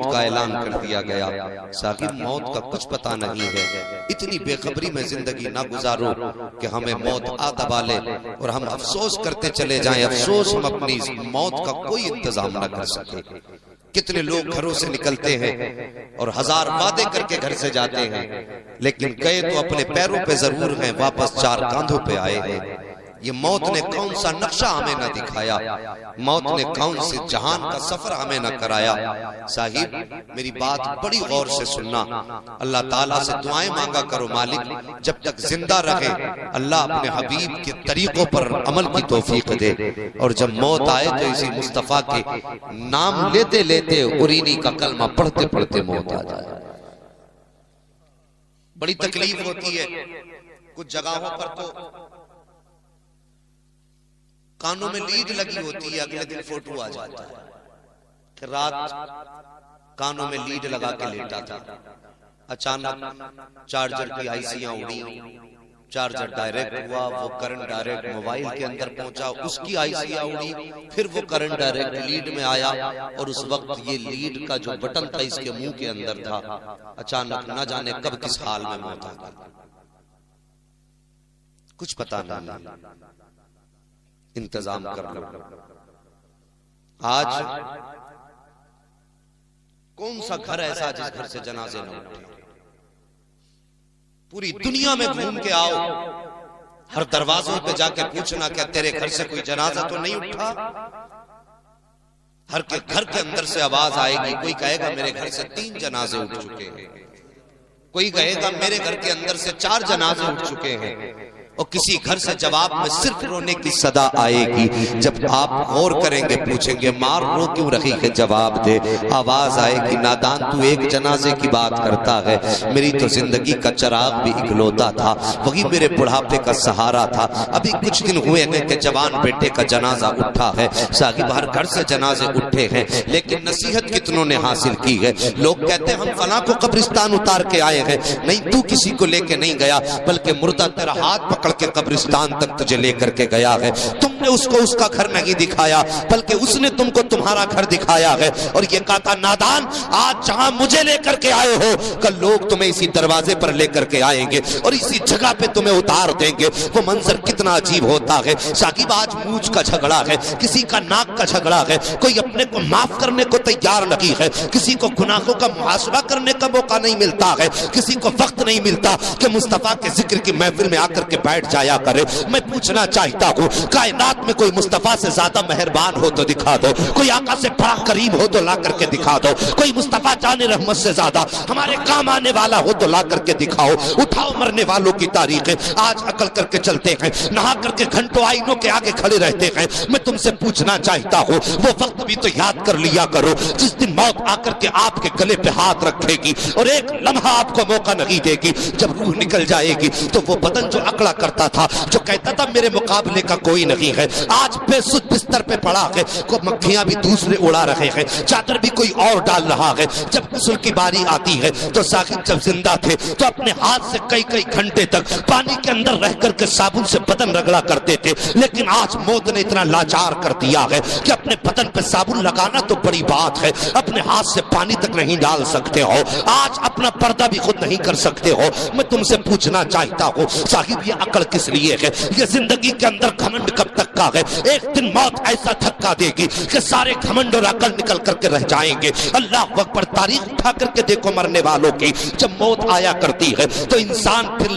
موت کا اعلان کر دیا گیا۔ صاحب موت کا کچھ پتہ نہیں ہے، اتنی بے خبری میں زندگی نہ گزارو کہ ہمیں موت آ دبا لے اور ہم افسوس کرتے چلے جائیں، افسوس ہم اپنی موت کا کوئی انتظام نہ کر سکے۔ کتنے لوگ گھروں سے نکلتے ہیں اور ہزار وعدے کر کے گھر سے جاتے ہیں، لیکن گئے تو اپنے پیروں پہ ضرور ہیں، واپس چار کاندھوں پہ آئے ہیں۔ یہ موت نے کون سا نقشہ ہمیں نہ دکھایا، موت نے کون سے جہان کا سفر ہمیں نہ کرایا۔ صاحب میری بات بڑی غور سے سننا، اللہ تعالیٰ سے دعائیں مانگا کرو، مالک جب تک زندہ رہے اللہ اپنے حبیب کے طریقوں پر عمل کی توفیق دے، اور جب موت آئے تو اسی مصطفیٰ کے نام لیتے لیتے اورینی کا کلمہ پڑھتے پڑھتے موت آ جائے۔ بڑی تکلیف ہوتی ہے، کچھ جگہوں پر تو کانوں میں لیڈ لگی ہوتی ہے، اگلے دن فوٹو آ جاتا ہے کہ رات کانوں میں لیڈ لگا کے لیٹا تھا، اچانک چارجر کی آئیسیاں اڑی، چارجر ڈائریکٹ ہوا، وہ کرنٹ ڈائریکٹ موبائل کے اندر پہنچا، اس کی آئیسیاں اڑی، پھر وہ کرنٹ ڈائریکٹ لیڈ میں آیا، اور اس وقت یہ لیڈ کا جو بٹن تھا اس کے منہ کے اندر تھا، اچانک نہ جانے کب کس حال میں موت آ گئی، کچھ پتہ نہیں۔ انتظام کر لو۔ آج کون سا گھر ایسا جس گھر سے جنازے نہ اٹھے؟ پوری دنیا میں گھوم کے آؤ، ہر دروازوں پہ جا کے پوچھنا کہ تیرے گھر سے کوئی جنازہ تو نہیں اٹھا؟ ہر کے گھر کے اندر سے آواز آئے گی، کوئی کہے گا میرے گھر سے 3 جنازے اٹھ چکے ہیں، کوئی کہے گا میرے گھر کے اندر سے 4 جنازے اٹھ چکے ہیں، اور کسی گھر سے جواب میں صرف رونے کی صدا آئے گی۔ جب آپ غور کریں گے پوچھیں گے مار رو کیوں رہی ہے، جواب دے، آواز آئے گی نادان تو ایک جنازے کی بات کرتا ہے، میری تو زندگی کا چراغ بھی اکلوتا تھا، وہی میرے بڑھاپے کا سہارا تھا، ابھی کچھ دن ہوئے ہیں کہ جوان بیٹے کا جنازہ اٹھا ہے۔ صاحب ہر گھر سے جنازے اٹھے ہیں، لیکن نصیحت کتنوں نے حاصل کی ہے؟ لوگ کہتے ہیں ہم فلاں کو قبرستان اتار کے آئے ہیں، نہیں تو کسی کو لے کے نہیں گیا، بلکہ مردہ تیرا ہاتھ پکڑ کے قبرستان تک تجھے لے کر کے گیا ہے، تم نے اس کو اس کا گھر نہیں دکھایا، بلکہ اس نے تم کو تمہارا گھر دکھایا ہے، اور یہ کہا تھا نادان آج جہاں مجھے لے کر کے آئے ہو، کل لوگ تمہیں اسی دروازے پر لے کر کے آئیں گے اور اسی جگہ پہ تمہیں اتار دیں گے۔ وہ منظر کتنا عجیب ہوتا ہے۔ شاکیب آج مونچھ کا جھگڑا ہے، کسی کا ناک کا جھگڑا ہے، کوئی اپنے کو معاف کرنے کو تیار نہیں ہے، کسی کو گناہوں کا محاسبہ کرنے کا موقع نہیں ملتا ہے، کسی کو وقت نہیں ملتا کہ مصطفیٰ کے ذکر کی محفل میں آ کر کے بیٹھ جایا کرے۔ میں پوچھنا چاہتا ہوں کائنات میں کوئی مصطفیٰ سے زیادہ مہربان ہو تو دکھا دو، کوئی آقا سے بڑا قریب ہو تو لا کر کے دکھا دو، کوئی مصطفیٰ جان رحمت سے زیادہ ہمارے کام آنے والا ہو تو لا کر کے دکھاؤ۔ اٹھاؤ مرنے والوں کی تاریخیں، آج عقل کر کے چلتے ہیں، نہا کر کے گھنٹوں آئینوں کے آگے کھڑے رہتے ہیں۔ میں تم سے پوچھنا چاہتا ہوں وہ وقت بھی تو یاد کر لیا کرو جس دن موت آ کر کے آپ کے گلے پہ ہاتھ رکھے گی اور ایک لمحہ آپ کو موقع نہیں دے گی، جب روح نکل جائے گی تو وہ بدن جو اکڑا کرتا تھا، جو کہتا تھا میرے مقابلے کا کوئی نہیں ہے، آج بے سود بستر پہ پڑا ہے، کو مکھیاں بھی دوسرے اڑا رہے ہیں، چادر بھی کوئی اور ڈال رہا ہے۔ جب غسل کی باری آتی ہے تو ساقب جب زندہ تھے تو اپنے ہاتھ سے کئی کئی گھنٹے تک پانی کے اندر رہ کر کے صابن سے بدن رگڑا کرتے تھے، لیکن آج موت نے اتنا لاچار کر دیا ہے کہ اپنے بدن پہ صابن لگانا تو بڑی بات ہے، اپنے ہاتھ سے پانی تک نہیں ڈال سکتے ہو، آج اپنا پردہ بھی خود نہیں کر سکتے ہو۔ میں تم سے پوچھنا چاہتا ہوں صاحب یہ عقل کس لیے ہے؟ یہ زندگی کے اندر گھمنڈ کب تک کا ہے؟ ایک دن موت ایسا دھکا دے گی کہ سارے گھمنڈ اور عقل نکل کر کے رہ جائیں گے۔ اللہ اکبر، تاریخ اٹھا کر کے دیکھو مرنے والوں کی، جب موت آیا کرتی ہے تو انسان پھر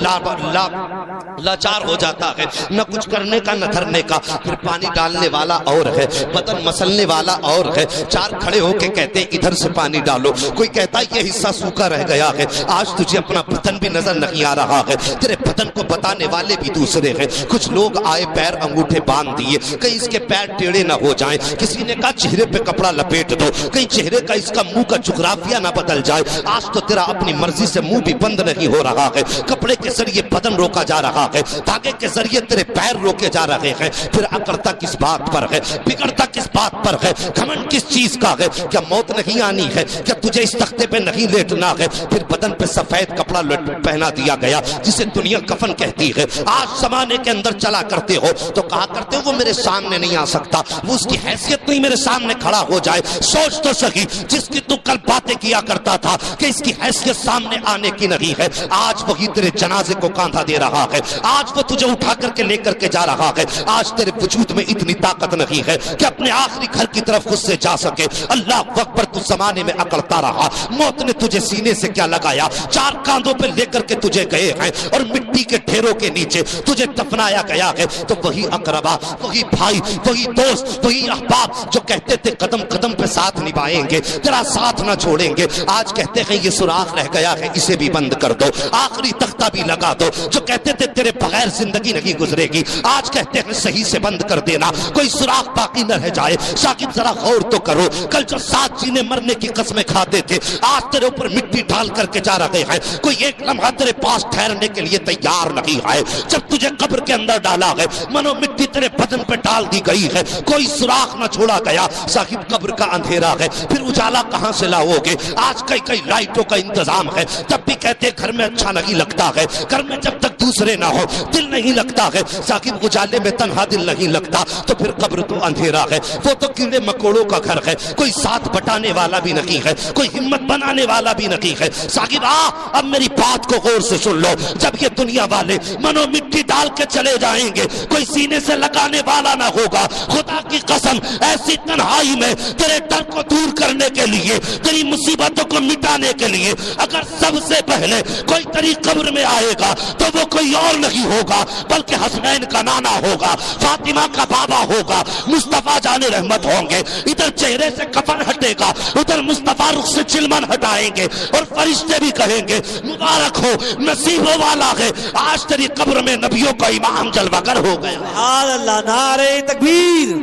لاچار ہو جاتا ہے، نہ کچھ کرنے کا نہ دھرنے کا، پھر پانی ڈالنے والا اور ہے، بدن مسلنے والا اور ہے، چار کھڑے ہو کے کہتے ہیں ادھر سے پانی ڈالو، کوئی کہتا ہے یہ حصہ سوکھا رہ گیا ہے، آج تجھے اپنا بدن بھی نظر نہیں آ رہا ہے، تیرے بدن کو بتانے والے بھی دوسرے ہیں۔ کچھ لوگ آئے پیر انگوٹھے باندھ دیے، کہیں اس کے پیر ٹیڑے نہ ہو جائیں، کسی نے کہا چہرے پہ کپڑا لپیٹ دو، کہیں چہرے کا اس کا منہ کا جغرافیہ نہ بدل جائے، آج تو تیرا اپنی مرضی سے منہ بھی بند نہیں ہو رہا ہے، کپڑے کے ذریعے بدن روکا جا رہا ہے، دھاگے کے ذریعے تیرے پیر روکے جا رہے ہیں، پھر اکڑتا کس بات پر ہے، بگڑتا کس بات پر ہے، گھمنڈ کس چیز کا ہے؟ کیا موت نہیں آنی ہے؟ کیا تجھے اس تختے پہ نہیں لیٹنا ہے؟ پھر بدن پہ سفید کپڑا پہنا دیا گیا جسے دنیا کفن کہتی ہے، آج زمانے کے اندر چلا کرتے ہو تو کہا کرتے ہو وہ میرے سامنے نہیں آ سکتا، وہ اس کی حیثیت نہیں میرے سامنے کھڑا ہو جائے۔ سوچ تو سکی، جس کی تو کل باتیں کیا کرتا تھا کہ اس کی حیثیت سامنے آنے کی نہیں ہے، آج وہی تیرے جنازے کو کاندھا دے رہا ہے، آج وہ تجھے اٹھا کر کے لے کر کے جا رہا ہے۔ آج تیرے وجود میں اتنی طاقت نہیں ہے کہ اپنے آخری گھر کی طرف خود سے جا سکے۔ اللہ اکبر، تو زمانے میں اکڑتا رہا، موت نے تجھے سینے سے کیا لگایا، چار کاندھوں پہ لے کر کے تجھے گئے ہیں اور مٹی کے ڈھیروں کے نیچے تجھے دفنایا گیا ہے۔ تو وہی اقربا، وہی بھائی، وہی دوست، وہی احباب جو کہتے تھے قدم قدم پہ ساتھ نبھائیں گے، تیرا ساتھ نہ چھوڑیں گے، آج کہتے ہیں یہ سوراخ رہ گیا ہے، اسے بھی بند کر دو، آخری تختہ بھی لگا دو۔ جو کہتے تھے تیرے بغیر زندگی نہیں گزرے گی، آج کہتے ہیں صحیح سے بند کر دینا، کوئی سوراخ باقی نہ رہ جائے۔ شاکر ذرا غور تو کرو، کل جو ساتھ جینے مرنے کی قسمیں کھاتے تھے، آج تیرے اوپر مٹی ڈال کر کے جا رہے ہیں، کوئی ایک لمحہ تیرے پاس ٹھہرنے کے لیے تیار نہیں ہے۔ جب تجھے قبر کے اندر ڈالا ہے، منو مٹی تیرے بدن پہ ڈال دی گئی ہے، کوئی سوراخ نہ چھوڑا گیا۔ صاحب قبر کا اندھیرا ہے، پھر اجالا کہاں سے لاؤ گے؟ آج کئی کئی لائٹوں کا انتظام ہے، تب بھی کہتے گھر میں اچھا نہیں لگتا ہے، گھر میں جب تک دوسرے نہ ہو دل نہیں لگتا ہے۔ صاحب اجالے میں تنہا دل نہیں لگتا، تو پھر قبر تو اندھیرا ہے، وہ تو کیڑے مکوڑوں کا گھر ہے، کوئی ساتھ بٹانے والا بھی نہیں ہے، کوئی ہمت بنانے والا بھی نہیں ہے۔ صاحب اب میری بات کو غور سے سن لو، جب یہ دنیا والے منو مٹی ڈال کے چلے جائیں گے، کوئی سینے سے لگانے والا نہ ہوگا۔ خدا کی قسم، ایسی تنہائی میں تیرے ڈر کو دور کرنے کے لیے، تیری مصیبتوں کو مٹانے کے لیے اگر سب سے پہلے کوئی تیری قبر میں آئے گا تو وہ کوئی اور نہیں ہوگا بلکہ حسنین کا نانا ہوگا، فاطمہ کا بابا ہوگا، مصطفیٰ جان رحمت ہوں گے۔ ادھر چہرے سے کفن ہٹے گا، ادھر مصطفیٰ رخ سے چلمن ہٹائیں گے، اور فرشتے بھی کہیں گے مبارک ہو، نصیبوں والا ہے، آج تیری قبر میں نبیوں کا امام جلوہ گر ہو گیا۔ سبحان اللہ، نعرہ تکبیر،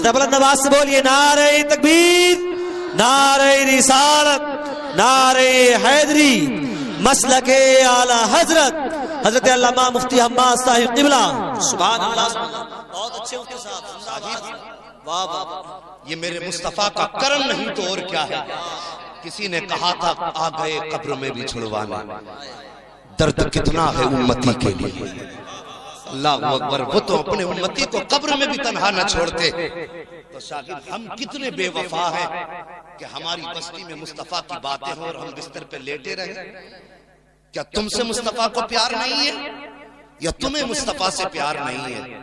بلند آواز سے بولیے نعرہ تکبیر، نعرہ رسالت، نعرہ حیدری، مسلک اعلی حضرت حضرت علامہ مفتی حماد صاحب قبلہ۔ سبحان اللہ، بہت اچھے مفتی صاحب، واہ واہ، یہ میرے مصطفیٰ کا کرم نہیں تو اور کیا ہے۔ کسی نے کہا تھا آ گئے قبر میں بھی چھڑوانے، درد کتنا ہے امتی کے لیے۔ اللہ اکبر، وہ تو اپنے امتی کو قبر میں بھی تنہا نہ چھوڑتے، تو شاگرد ہم کتنے بے وفا ہیں کہ ہماری بستی میں مصطفیٰ کی باتیں ہوں اور ہم بستر پہ لیٹے رہیں۔ کیا تم سے مصطفیٰ کو پیار نہیں ہے یا تمہیں مصطفیٰ سے پیار نہیں ہے؟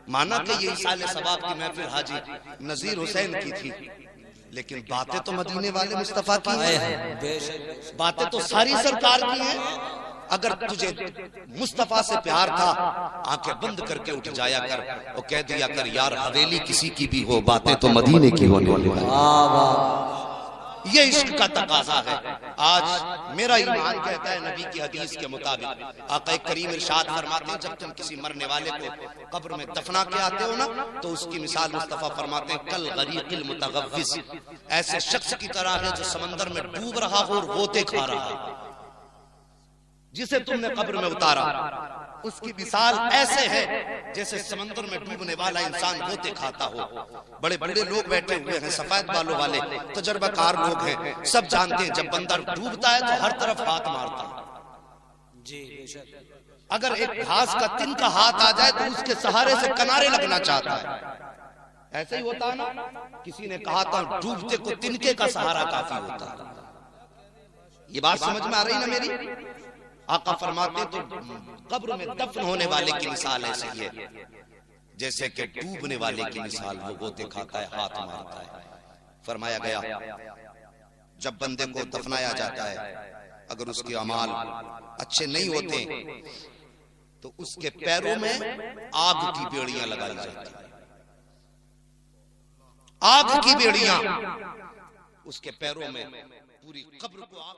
مانا کہ یہ سال ثواب کی محفل حاجی نذیر حسین کی تھی، لیکن باتیں تو مدینے والے مصطفیٰ کی ہیں، باتیں تو ساری سرکار کی ہیں۔ اگر تجھے مصطفیٰ سے پیار تھا، آنکھیں بند کر کے اٹھ جایا کر اور کہہ دیا کر یار حویلی کسی کی بھی ہو، باتیں تو مدینے کی ہونے والی ہیں۔ یہ عشق کا تقاضا ہے۔ آج میرا ایمان کہتا ہے نبی کی حدیث کے مطابق، آقا کریم ارشاد فرماتے ہیں جب تم کسی مرنے والے کو قبر میں دفنا کے آتے ہو نا، تو اس کی مثال مصطفیٰ فرماتے ہیں کل غریق المتغوث، ایسے شخص کی طرح ہے جو سمندر میں ڈوب رہا ہو اور غوطے کھا رہا ہو، جسے تم نے قبر میں اتارا، اس کی مثال ایسے ہے جیسے سمندر میں ڈوبنے والا انسان غوطے کھاتا ہو۔ بڑے بڑے لوگ بیٹھے ہوئے ہیں، سفید بالوں والے تجربہ کار لوگ ہیں، سب جانتے ہیں جب بندہ ڈوبتا ہے تو ہر طرف ہاتھ مارتا ہے۔ اگر ایک گھاس کا تن کا ہاتھ آ جائے تو اس کے سہارے سے کنارے لگنا چاہتا ہے، ایسے ہی ہوتا ہے نا۔ کسی نے کہا تھا ڈوبتے کو تنکے کا سہارا کافی ہوتا ہے۔ یہ بات سمجھ میں آ رہی نا میری؟ آقا فرماتے تو قبر میں دفن ہونے والے کی مثال ایسے ہی ہے جیسے کہ ڈوبنے والے کی مثال، وہ غوطے کھاتا ہے، ہاتھ مارتا ہے۔ فرمایا گیا جب بندے کو دفنایا جاتا ہے، اگر اس کے اعمال اچھے نہیں ہوتے تو اس کے پیروں میں آگ کی بیڑیاں لگائی جاتی ہیں، آگ کی بیڑیاں اس کے پیروں میں، پوری قبر کو آگ